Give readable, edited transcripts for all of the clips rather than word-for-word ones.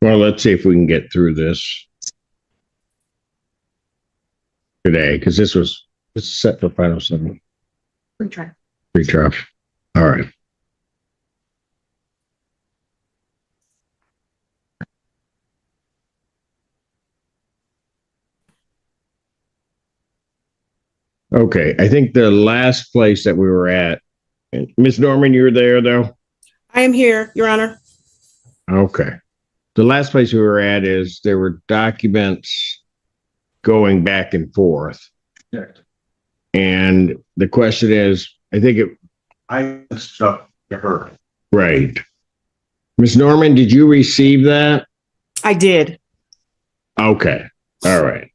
Well, let's see if we can get through this today, because this is set for final summary. Retry. Retry. All right. Okay, I think the last place that we were at, Miss Norman, you were there though? I am here, Your Honor. Okay. The last place we were at is there were documents going back and forth. Correct. And the question is, I stuck to her. right. Miss Norman, did you receive that? I did. Okay. All right.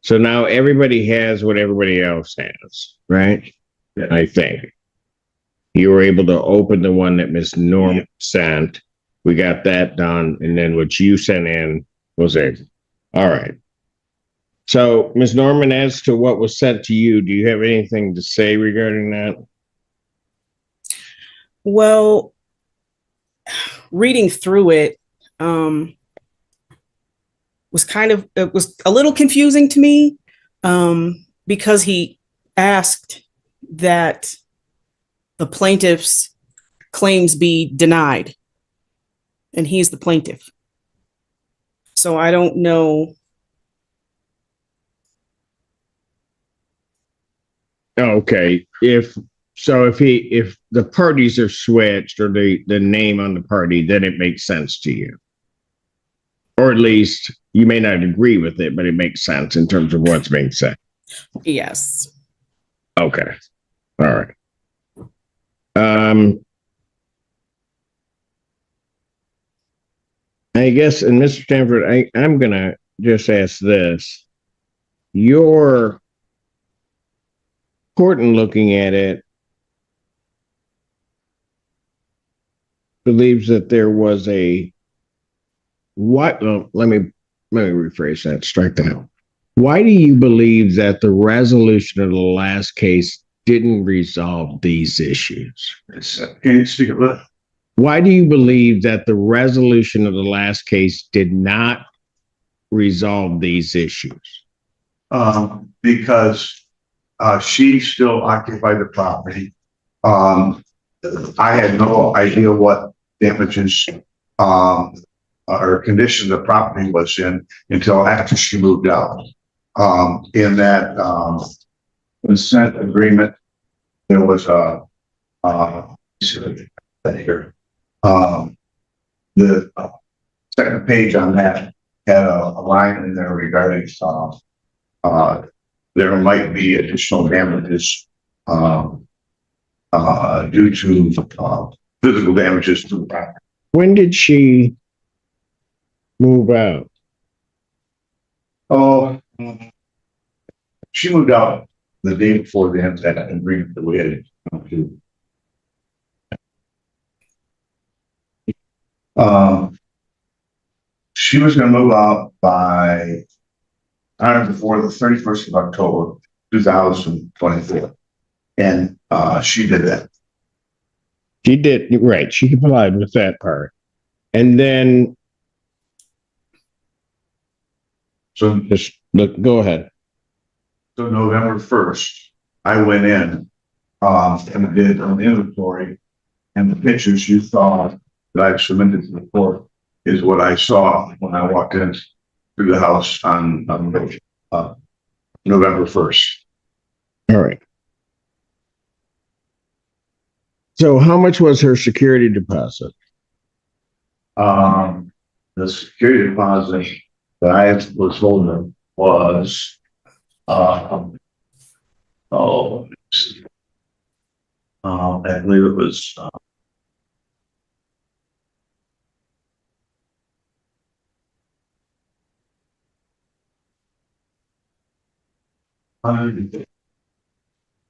So now everybody has what everybody else has, right? Yeah. I think. You were able to open the one that Miss Norman sent. We got that done. And then what you sent in was it. All right. So, Ms. Norman, as to what was sent to you, do you have anything to say regarding that? Well, reading through it, it was a little confusing to me, because he asked that the plaintiff's claims be denied, and he's the plaintiff. So I don't know. Okay. If the parties are switched or the name on the party, then it makes sense to you. Or at least you may not agree with it, but it makes sense in terms of what's being said. Yes. Okay. All right. I guess, and Mr. Stanford, I'm going to just ask this. Your court, in looking at it, believes that there was a what? Let me rephrase that. Strike that out. Why do you believe that the resolution of the last case didn't resolve these issues? Can you speak of that? Why do you believe that the resolution of the last case did not resolve these issues? Because she still occupied the property. I had no idea what damages or condition the property was in until after she moved out. In that consent agreement, there was the second page on that had a line in there regarding there might be additional damages due to physical damages to the property. When did she move out? Oh, she moved out the day before the end of that agreement that we had come to. She was going to move out by before the 31st of October, 2024. And she did that. She did, right. She complied with that part. And then, So just look, go ahead. So November 1st, I went in and did an inventory, and the pictures you saw that I've submitted to the court is what I saw when I walked in through the house on November 1st. All right. So how much was her security deposit? The security deposit that I was holding was I believe it was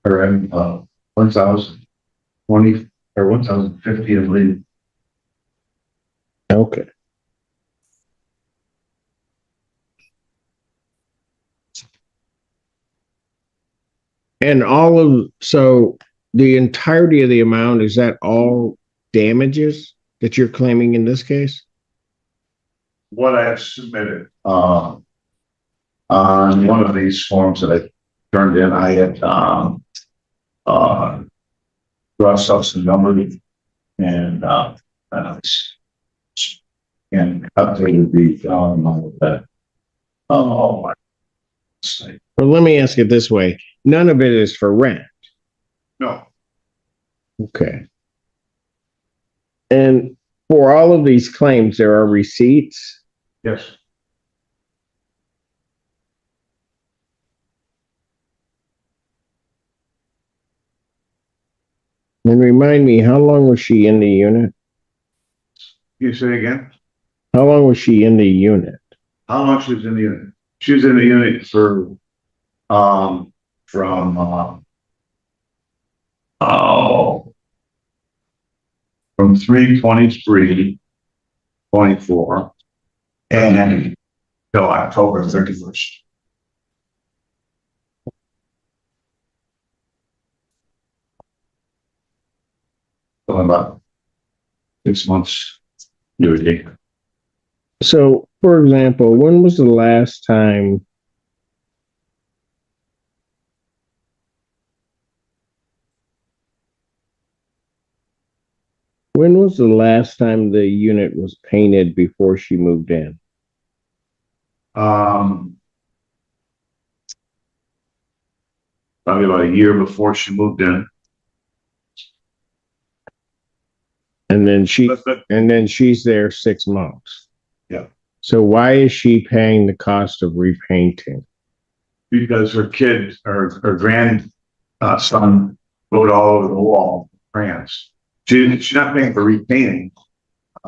or 1,020 or 1,050, I believe. Okay. And so the entirety of the amount, is that all damages that you're claiming in this case? what I have submitted, on one of these forms that I turned in, I had, crossed off some numbers and, and updated the, oh, my. Well, let me ask it this way. None of it is for rent. No, Okay. And for all of these claims, there are receipts. yes. And remind me, how long was she in the unit? You say again? How long was she in the unit? How long she was in the unit? She was in the unit for, from, from 3/23/24 and till October 31st. So about 6 months, new day. So, for example, when was the last time the unit was painted before she moved in? Probably about a year before she moved in. And then But she's there 6 months. Yeah. So why is she paying the cost of repainting? because her kid, her grand son wrote all over the wall, crayons. She's not paying for repainting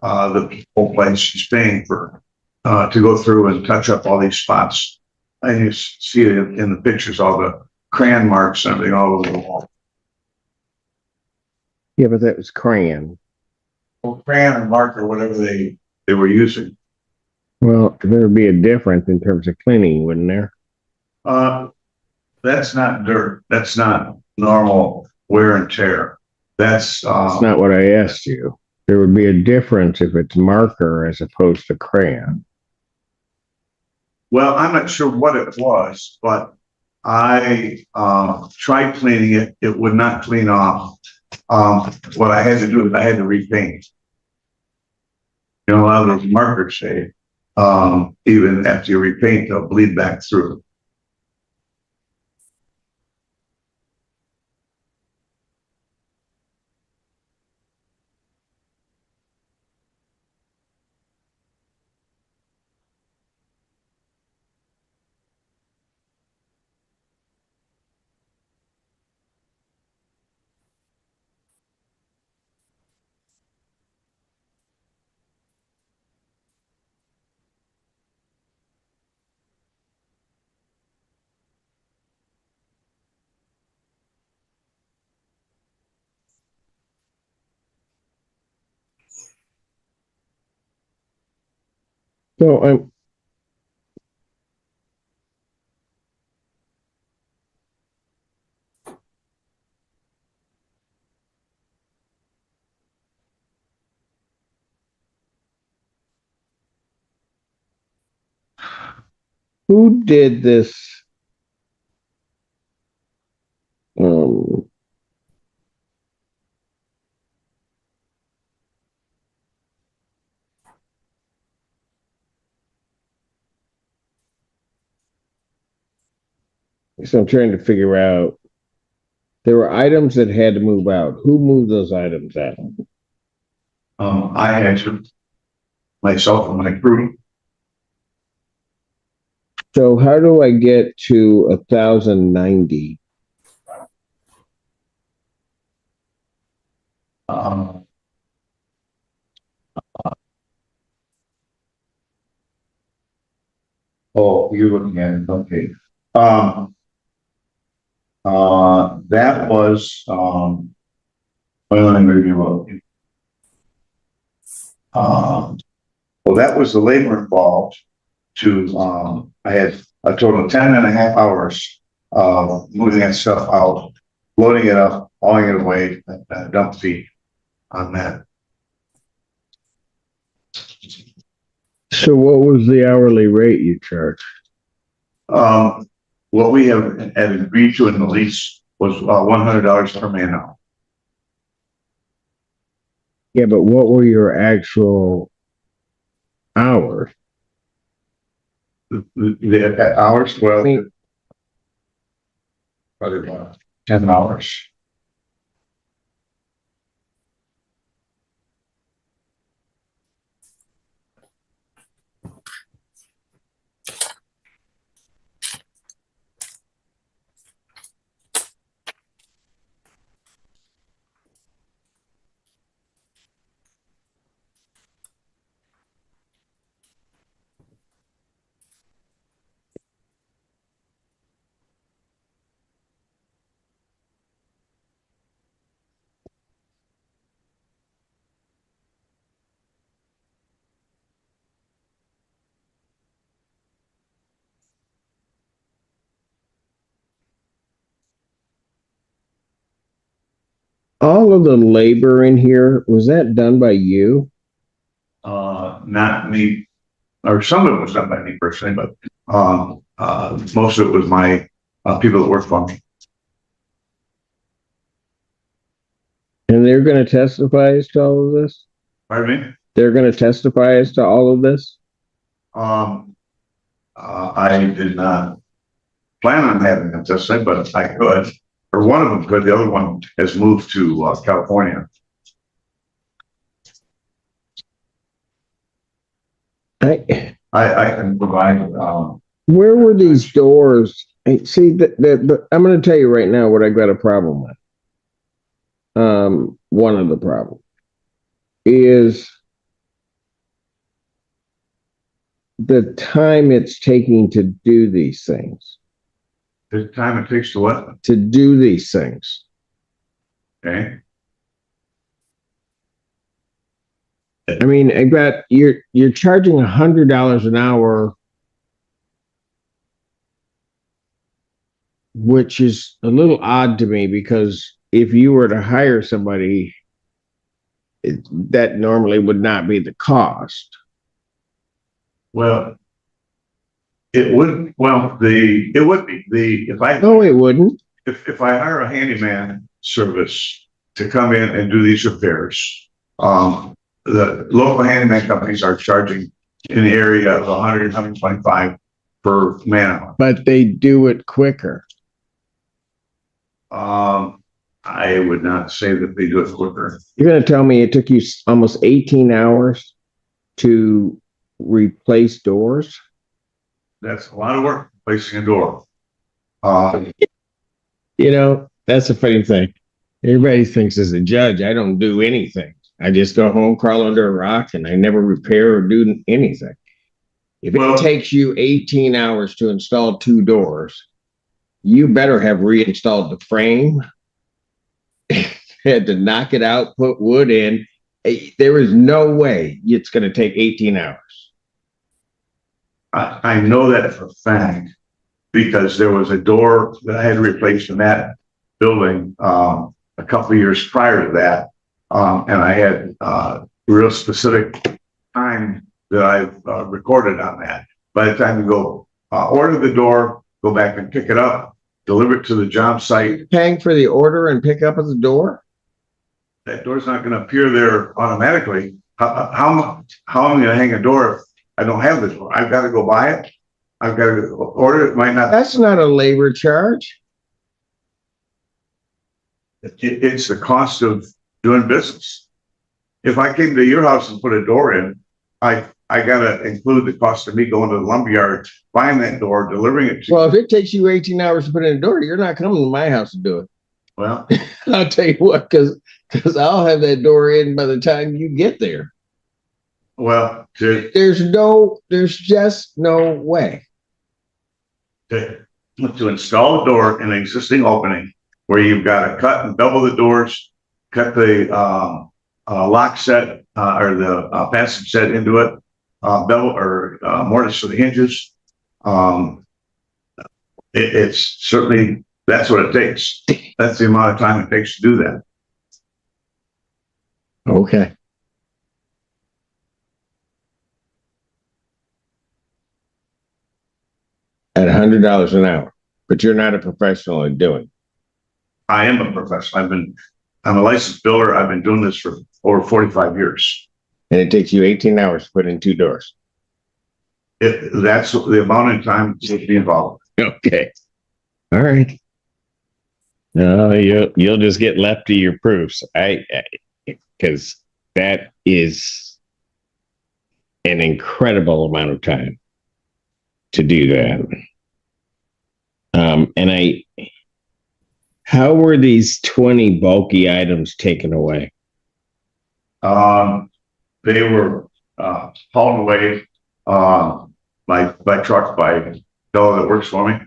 the whole place. She's paying for to go through and touch up all these spots. And you see it in the pictures, all the crayon marks and everything all over the wall. Yeah, but that was crayon. Well, crayon or marker, whatever they were using. Well, there would be a difference in terms of cleaning, wouldn't there? That's not dirt. That's not normal wear and tear. That's not what I asked you. There would be a difference if it's marker as opposed to crayon. well, I'm not sure what it was, but I tried cleaning it. It would not clean off. What I had to do is I had to repaint. You know, a lot of those markers say, even after you repaint, they'll bleed back through. So I'm who did this? Um, so I'm trying to figure out. There were items that had to move out. Who moved those items out? I had to myself and my crew. So how do I get to 1,090? Oh, you're looking at it, okay. That was, well, let me review it. Well, that was the labor involved to, I had a total of 10 and a half hours of moving that stuff out, loading it up, hauling it away, dump fee on that. So what was the hourly rate you charged? What we have had agreed to in the lease was $100 per man hour. Yeah, but what were your actual hours? The hours, well, I mean, probably about 10 hours. all of the labor in here, was that done by you? Not me, or some of it was done by me personally, but most of it was my people that work for me. And they're going to testify as to all of this? Pardon me? They're going to testify as to all of this? I did not plan on having them testify, but I could, or one of them could. The other one has moved to California. I can provide. Where were these doors? See, I'm going to tell you right now what I've got a problem with. One of the problems is the time it's taking to do these things. The time it takes to what? To do these things. Okay. I mean, I got you're charging $100 an hour, which is a little odd to me because if you were to hire somebody, that normally would not be the cost. Well, it wouldn't. Well, it would be if I. No, it wouldn't. If I hire a handyman service to come in and do these repairs, the local handyman companies are charging in the area of 100, 125 per man hour. But they do it quicker. I would not say that they do it quicker. You're going to tell me it took you almost 18 hours to replace doors? That's a lot of work, replacing a door. You know, that's a funny thing. Everybody thinks as a judge, I don't do anything. I just go home, crawl under a rock, and I never repair or do anything. If it takes you 18 hours to install 2 doors, you better have reinstalled the frame, had to knock it out, put wood in. There is no way it's going to take 18 hours. I know that for a fact because there was a door that I had replaced in that building a couple of years prior to that. And I had real specific time that I've recorded on that. By the time you go order the door, go back and pick it up, deliver it to the job site. Paying for the order and pick up at the door? That door's not going to appear there automatically. How am I going to hang a door if I don't have the door? I've got to go buy it. I've got to order it. Might not. That's not a labor charge. It's the cost of doing business. If I came to your house and put a door in, I got to include the cost of me going to the lumberyard, buying that door, delivering it to you. Well, if it takes you 18 hours to put in a door, you're not coming to my house to do it. Well, I'll tell you what, because I'll have that door in by the time you get there. Well, there's just no way. To install a door in an existing opening where you've got to cut and double the doors, cut the lock set or the passage set into it, bevel or mortise for the hinges. It's certainly, that's what it takes. That's the amount of time it takes to do that. Okay. $100 an hour, but you're not a professional at doing. I am a professional. I'm a licensed builder. I've been doing this for over 45 years. And it takes you 18 hours to put in 2 doors. That's the amount of time to be involved. Okay. All right. No, you'll just get left to your proofs. Because that is an incredible amount of time to do that. How were these 20 bulky items taken away? They were hauled away by truck by a fellow that works for me.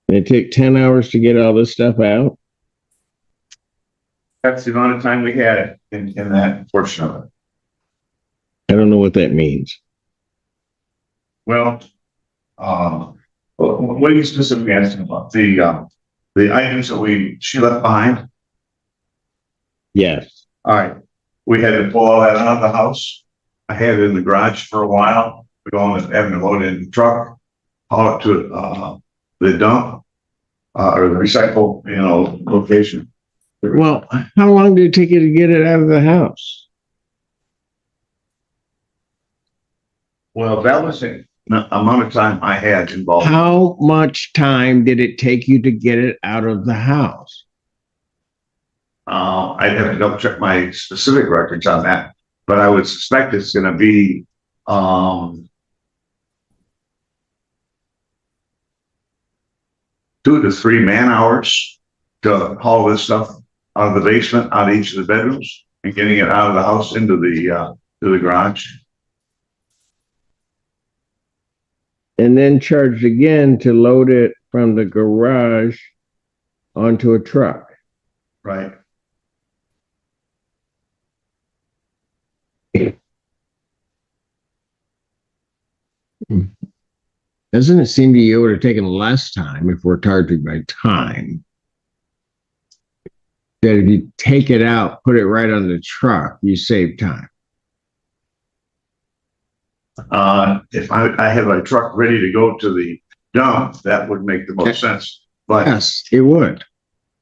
It took 10 hours to get all this stuff out. That's the amount of time we had in that portion of it. I don't know what that means. Well, what are you specifically asking about? The items that she left behind? Yes. All right. We had to pull all that out of the house. I had it in the garage for a while. We go on having to load it in the truck, haul it to the dump or the recycle, location. Well, how long did it take you to get it out of the house? Well, that was the amount of time I had involved. How much time did it take you to get it out of the house? I'd have to double check my specific records on that, but I would suspect it's going to be 2 to 3 man hours to haul this stuff out of the basement, out of each of the bedrooms, and getting it out of the house into the garage. And then charged again to load it from the garage onto a truck. Right. Doesn't it seem to you it would have taken less time if we're charging by time? That if you take it out, put it right on the truck, you save time. If I have a truck ready to go to the dump, that would make the most sense. But yes, it would.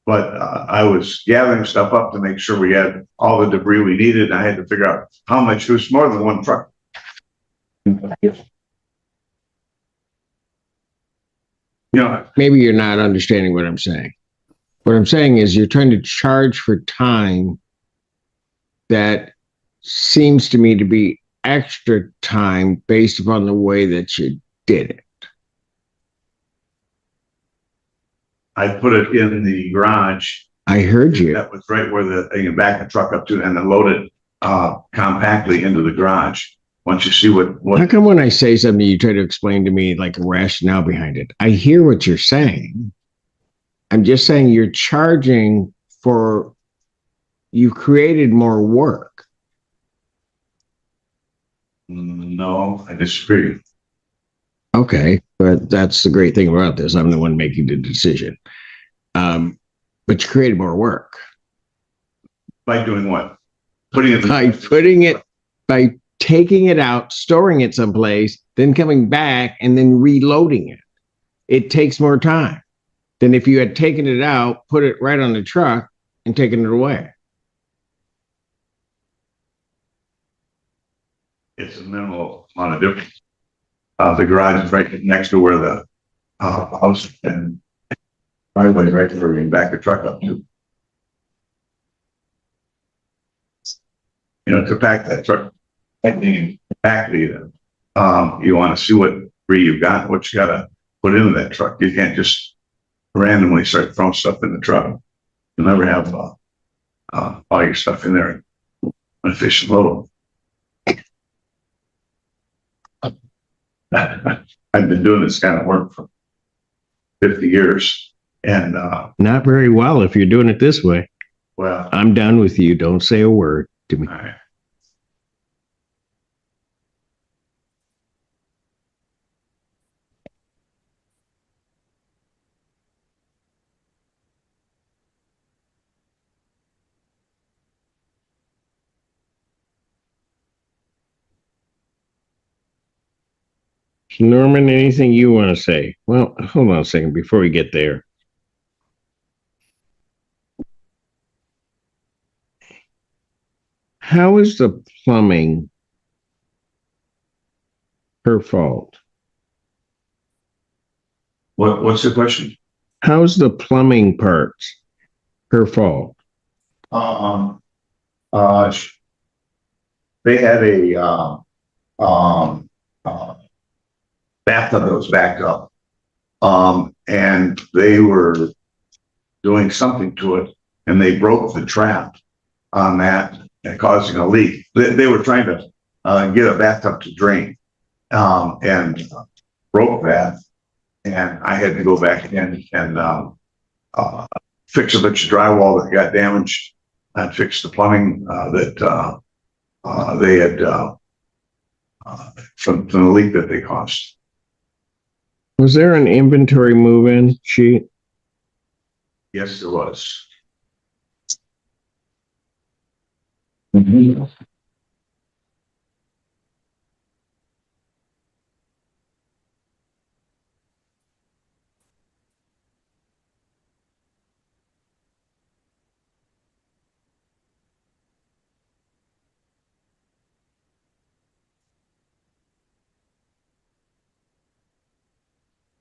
But I was gathering stuff up to make sure we had all the debris we needed. And I had to figure out how much. It was more than one truck. Maybe you're not understanding what I'm saying. What I'm saying is you're trying to charge for time that seems to me to be extra time based upon the way that you did it. I put it in the garage. I heard you. That was right where you can back the truck up to and then load it compactly into the garage. Once you see what. How come when I say something, you try to explain to me like a rationale behind it? I hear what you're saying. I'm just saying you're charging for, you created more work. No, I disagree. Okay, but that's the great thing about this. I'm the one making the decision. But you created more work. By doing what? Putting it By taking it out, storing it someplace, then coming back and then reloading it. It takes more time than if you had taken it out, put it right on the truck and taken it away. It's a minimal amount of difference. The garage is right next to where the house and driveway right where we can back the truck up to. To pack that truck, compactly, you want to see what you've got, what you got to put into that truck. You can't just randomly start throwing stuff in the truck. You'll never have all your stuff in there in a efficient load. I've been doing this kind of work for 50 years and not very well if you're doing it this way. Well, I'm done with you. Don't say a word to me. All right. Norman, anything you want to say? Well, hold on a second before we get there. How is the plumbing her fault? What's the question? How's the plumbing parts her fault? They had a bathtub that was backed up. And they were doing something to it, and they broke the trap on that and causing a leak. They were trying to get a bathtub to drain, and broke that. And I had to go back in and fix a bunch of drywall that got damaged and fix the plumbing that they had from the leak that they caused. Was there an inventory move-in sheet? Yes, there was.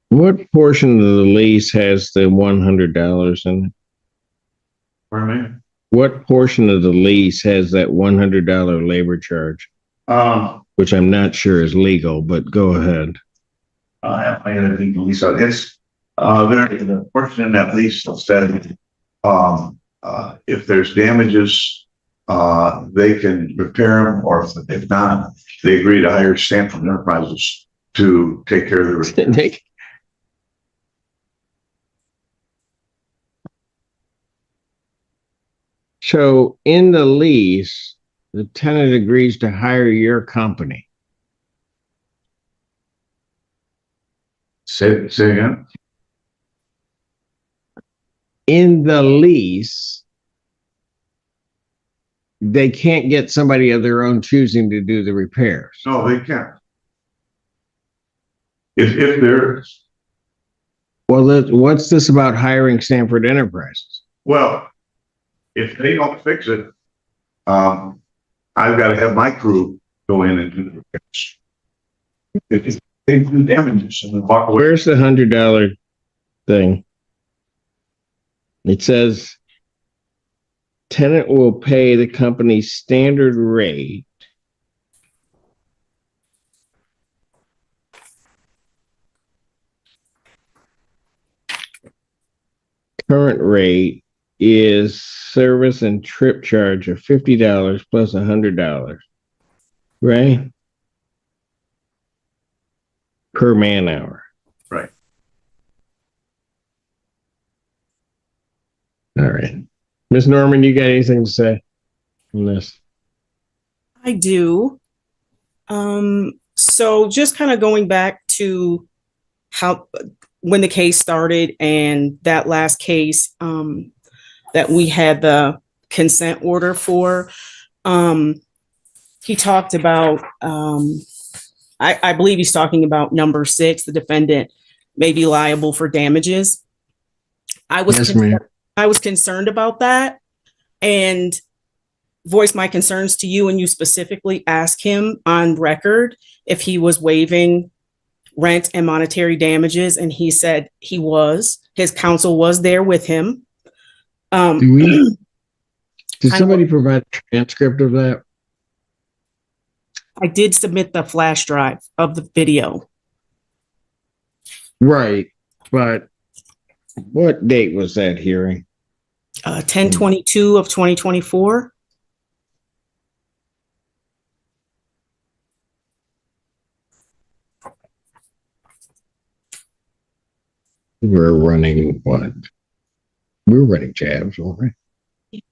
What portion of the lease has the $100 in it? Pardon me? What portion of the lease has that $100 labor charge? Which I'm not sure is legal, but go ahead. I had to lease out. It's there the portion in that lease said if there's damages, they can repair them, or if not, they agree to hire Stanford Enterprises to take care of the repair. So in the lease, the tenant agrees to hire your company. Say again. In the lease, they can't get somebody of their own choosing to do the repairs. No, they can't. If there's Well, what's this about hiring Stanford Enterprises? well, if they don't fix it, I've got to have my crew go in and do the repairs. If they do damages and then walk away. Where's the $100 thing? It says tenant will pay the company's standard rate. Current rate is service and trip charge of $50 plus $100, right? Per man hour. Right. All right. Ms. Norman, you got anything to say on this? I do. So just kind of going back to how when the case started and that last case that we had the consent order for, he talked about I believe he's talking about number 6, the defendant may be liable for damages. I was concerned about that and voiced my concerns to you, and you specifically asked him on record if he was waiving rent and monetary damages, and he said he was. His counsel was there with him. Did somebody provide a transcript of that? I did submit the flash drive of the video. Right, but what date was that hearing? 10/22 of 2024. We're running what? We were running jabs, weren't we?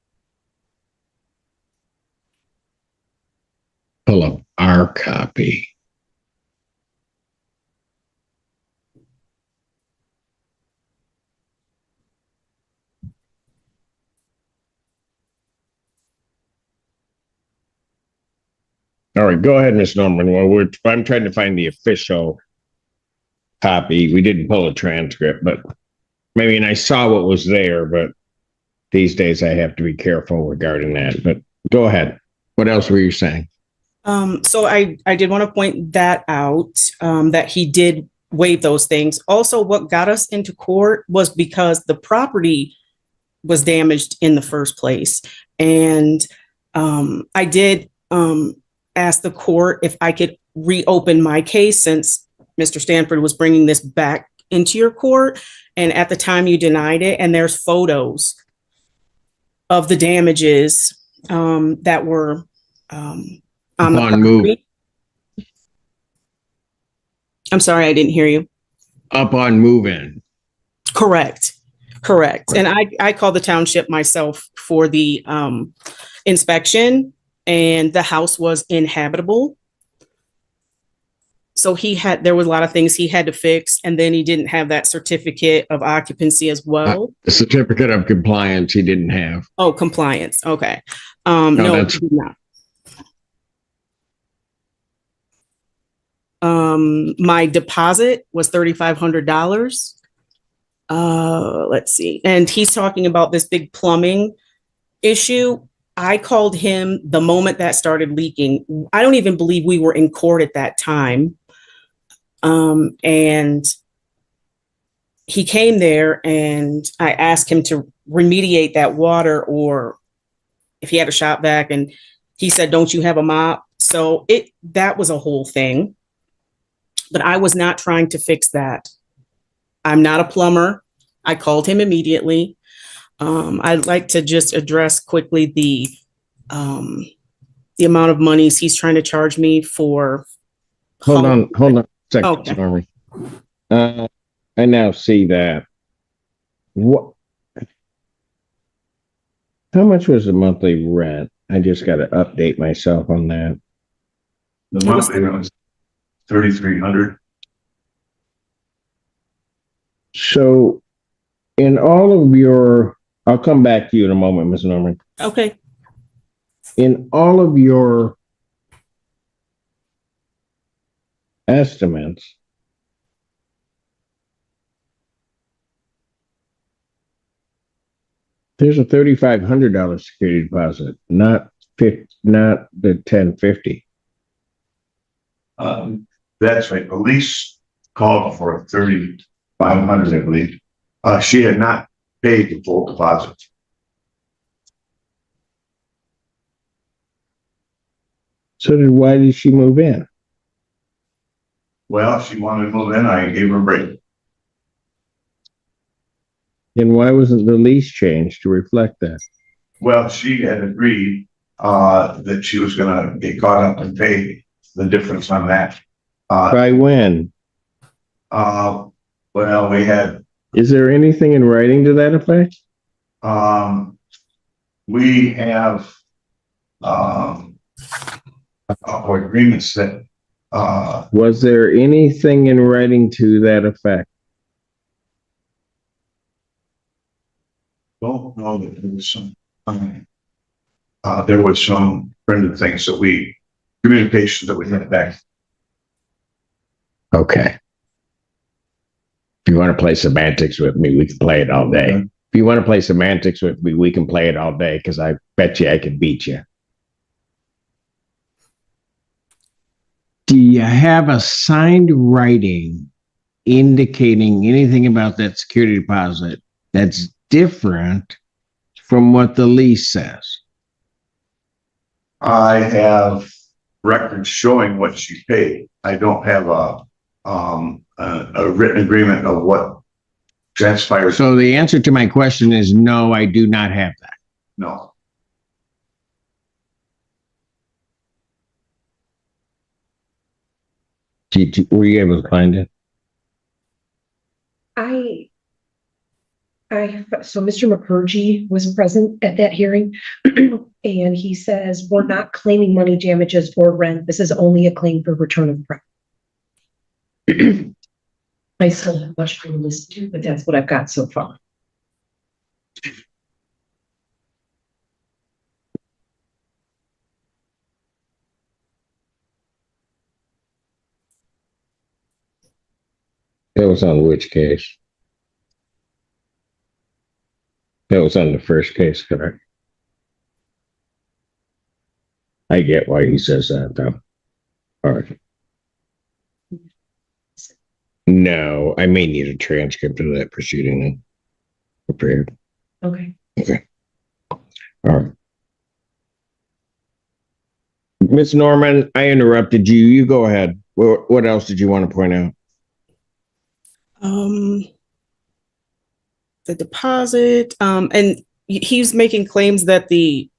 Pull up our copy. All right, go ahead, Ms. Norman. Well, I'm trying to find the official copy. We didn't pull a transcript, but maybe, and I saw what was there, but these days I have to be careful regarding that. But go ahead. What else were you saying? So I did want to point that out, that he did waive those things. Also, what got us into court was because the property was damaged in the first place. And I did ask the court if I could reopen my case since Mr. Stanford was bringing this back into your court. And at the time you denied it, and there's photos of the damages that were on the property. I'm sorry, I didn't hear you. Up on move-in. Correct. And I called the township myself for the inspection, and the house was inhabitable. So there was a lot of things he had to fix, and then he didn't have that certificate of occupancy as well. The certificate of compliance he didn't have. Oh, compliance. Okay. No, No, that's- he did not. My deposit was $3,500. Let's see. And he's talking about this big plumbing issue. I called him the moment that started leaking. I don't even believe we were in court at that time. And he came there and I asked him to remediate that water, or if he had a shop vac, and he said, "Don't you have a mop?" So that was a whole thing. But I was not trying to fix that. I'm not a plumber. I called him immediately. I'd like to just address quickly the amount of monies he's trying to charge me for. Hold on a second, Okay. Stormy. I now see that. What? How much was the monthly rent? I just got to update myself on that. The monthly rent was 3,300. So, in all of your, I'll come back to you in a moment, Ms. Norman. Okay. In all of your estimates, there's a $3,500 security deposit, not the $1,050. That's right. The lease called for 3,500, I believe. She had not paid the full deposit. So why did she move in? Well, she wanted to move in. I gave her a break. And why wasn't the lease changed to reflect that? Well, she had agreed that she was going to get caught up and pay the difference on that. By when? Well, we had. Is there anything in writing to that effect? We have agreements that. Was there anything in writing to that effect? Don't know that there was some printed things that communications that we had back. Okay. If you want to play semantics with me, we can play it all day. Okay. If you want to play semantics with me, we can play it all day because I bet you I can beat you. Do you have a signed writing indicating anything about that security deposit that's different from what the lease says? I have records showing what she paid. I don't have a written agreement of what transpired. So the answer to my question is no, I do not have that. No. Were you able to find it? So Mr. McCurgy was present at that hearing and he says, we're not claiming money damages for rent. This is only a claim for return of property. I still have much to listen to, but that's what I've got so far. That was on which case? That was on the first case, correct? I get why he says that, though. All right. No, I may need a transcript of that proceeding then. Prepared. Okay. Okay. All right. Miss Norman, I interrupted you. You go ahead. What else did you want to point out? The deposit, and he's making claims that the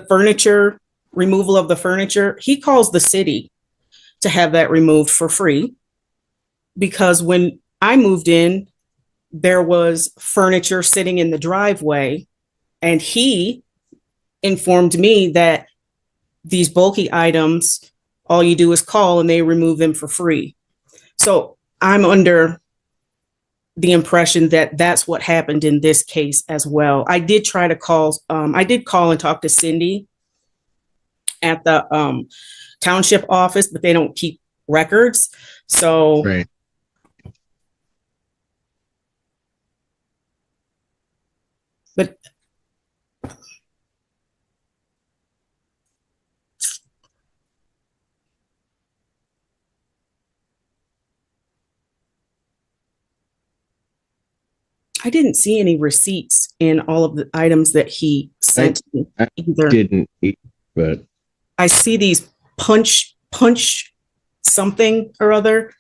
furniture, removal of the furniture, he calls the city to have that removed for free. Because when I moved in, there was furniture sitting in the driveway, and he informed me that these bulky items, all you do is call and they remove them for free. So I'm under the impression that that's what happened in this case as well. I did try to call, I did call and talk to Cindy at the township office, but they don't keep records. So Right. but I didn't see any receipts in all of the items that he sent me I either. didn't, but I see these punch something or other,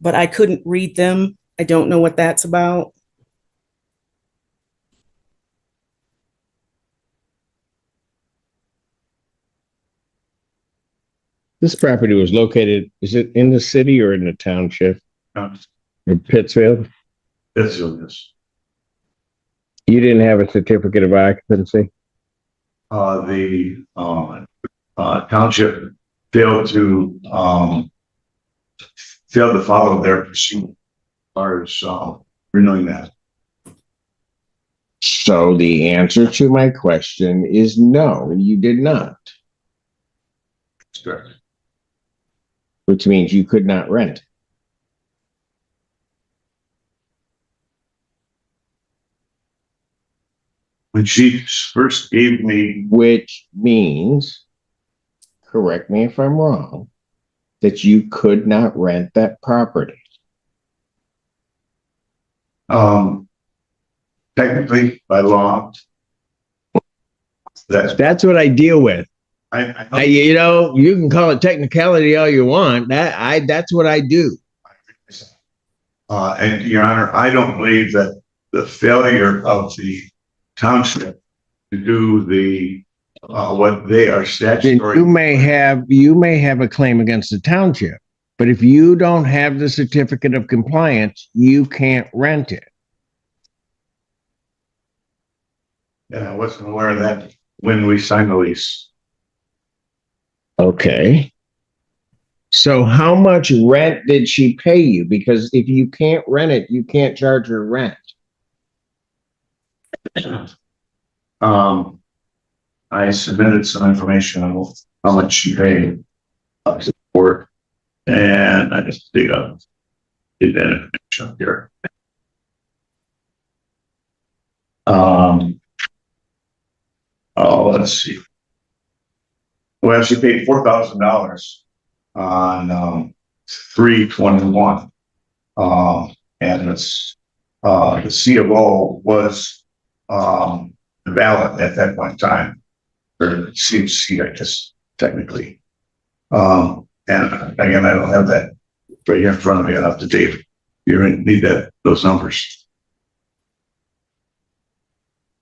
but I couldn't read them. I don't know what that's about. this property was located, is it in the city or in the township? In Pittsfield? It's in this. You didn't have a certificate of occupancy? The township failed to follow their procedure as far as renewing that. So the answer to my question is no, you did not, That's correct. which means you could not rent. When she first gave me, Which means, correct me if I'm wrong, that you could not rent that property. technically by law, That's what I deal with. I You know, you can call it technicality all you want. That's what I do. and Your Honor, I don't believe that the failure of the township to do the what they are statutory. You may have a claim against the township, but if you don't have the certificate of compliance, you can't rent it. And I wasn't aware of that when we signed the lease. Okay. So how much rent did she pay you? Because if you can't rent it, you can't charge her rent. I submitted some information on how much she paid for it, and I just did that information up here. Let's see. Well, she paid $4,000 on 3/21, and it's the C of O was valid at that point in time, or C, I guess technically. And again, I don't have that right here in front of me up to date. You need those numbers.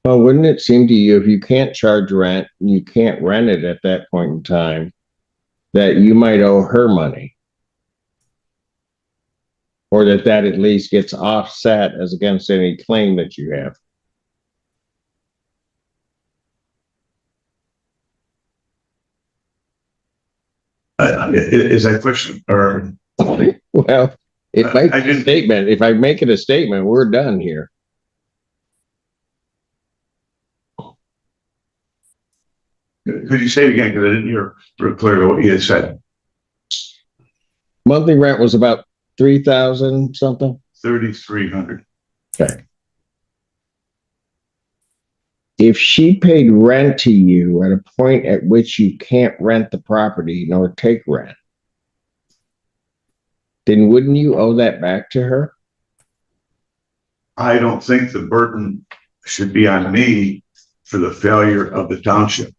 Well, wouldn't it seem to you if you can't charge rent, and you can't rent it at that point in time, that you might owe her money? Or that at least gets offset as against any claim that you have? Is that question or? Well, it might I be a didn't- statement. If I make it a statement, we're done here. Could you say it again? Because I didn't hear real clearly what you had said. Monthly rent was about 3,000 something. 3,300. Okay. If she paid rent to you at a point at which you can't rent the property nor take rent, then wouldn't you owe that back to her? I don't think the burden should be on me for the failure of the township.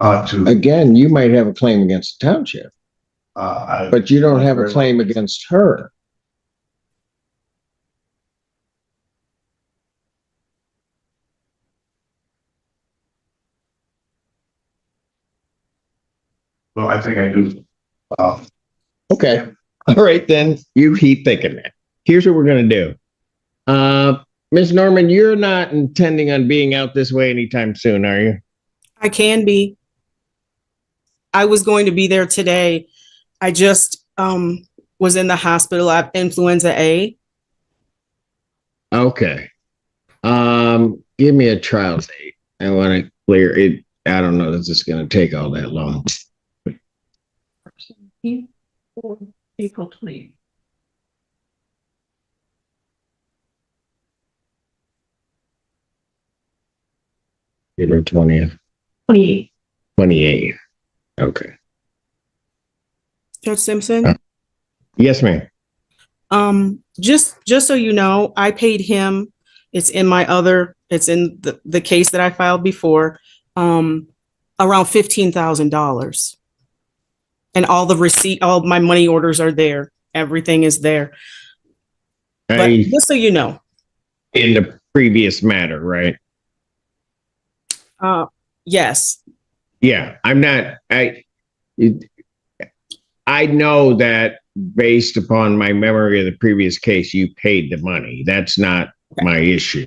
Again, you might have a claim against the township, but you don't have a claim against her. Well, I think I do. Okay. All right, then you keep thinking that. Here's what we're going to do. Ms. Norman, you're not intending on being out this way anytime soon, are you? I can be. I was going to be there today. I just was in the hospital. I have influenza A. Okay. Give me a trial date. I want to clear it. I don't know that this is going to take all that long. April 20. April 20th. 28. 28th. Okay. Judge Simpson. Yes, ma'am. Just so you know, I paid him. It's in the case that I filed before, around $15,000. And all my money orders are there. Everything is there. But just so you know. In the previous matter, right? Yes. Yeah, I know that based upon my memory of the previous case, you paid the money. That's not my issue.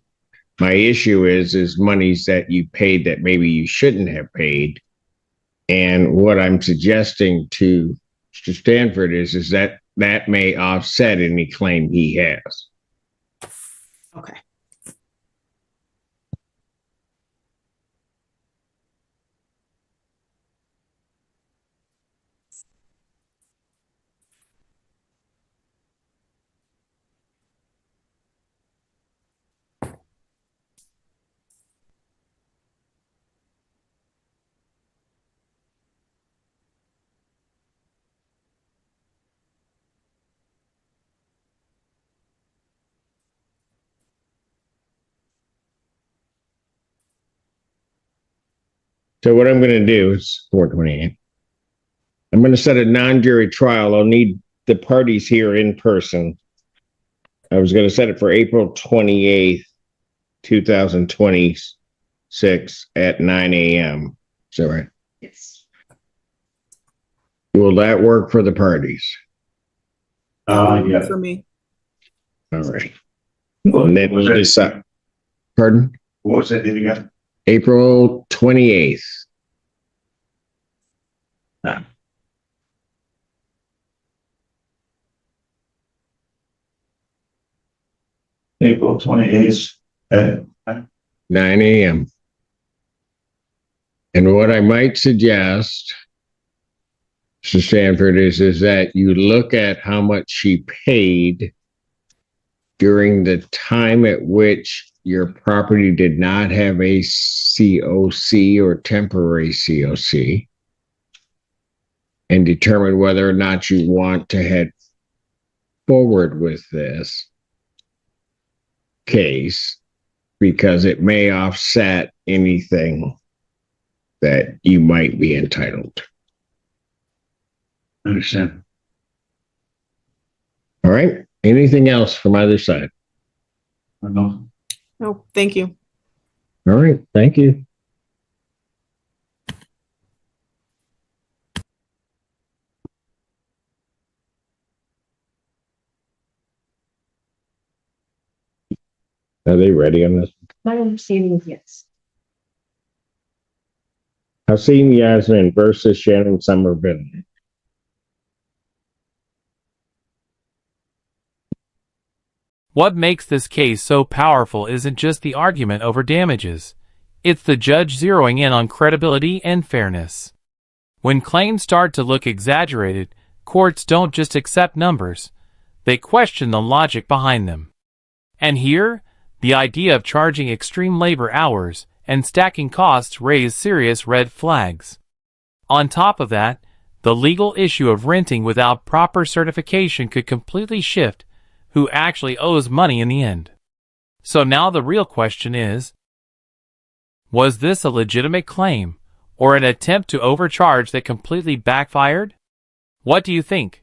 My issue is monies that you paid that maybe you shouldn't have paid. And what I'm suggesting to Mr. Stanford is that may offset any claim he has. Okay. So what I'm going to do is 428. I'm going to set a non-jury trial. I'll need the parties here in person. I was going to set it for April 28th, 2026 at 9 a.m. Is that right? Yes. Will that work for the parties? Yeah. For me. All right. And then we'll decide. Pardon? What was that date again? April 28th. April 28th at 9 a.m. And what I might suggest, Mr. Stanford, is that you look at how much she paid during the time at which your property did not have a COC or temporary COC, and determine whether or not you want to head forward with this case, because it may offset anything that you might be entitled to. Understand. All right. Anything else from either side? No. Oh, thank you. All right. Thank you. Are they ready on this? My understanding is yes. Hasim Yasmin versus Shannon Somerville. What makes this case so powerful isn't just the argument over damages. It's the judge zeroing in on credibility and fairness. When claims start to look exaggerated, courts don't just accept numbers, they question the logic behind them. And here, the idea of charging extreme labor hours and stacking costs raise serious red flags. On top of that, the legal issue of renting without proper certification could completely shift who actually owes money in the end. So now the real question is, was this a legitimate claim, or an attempt to overcharge that completely backfired? What do you think?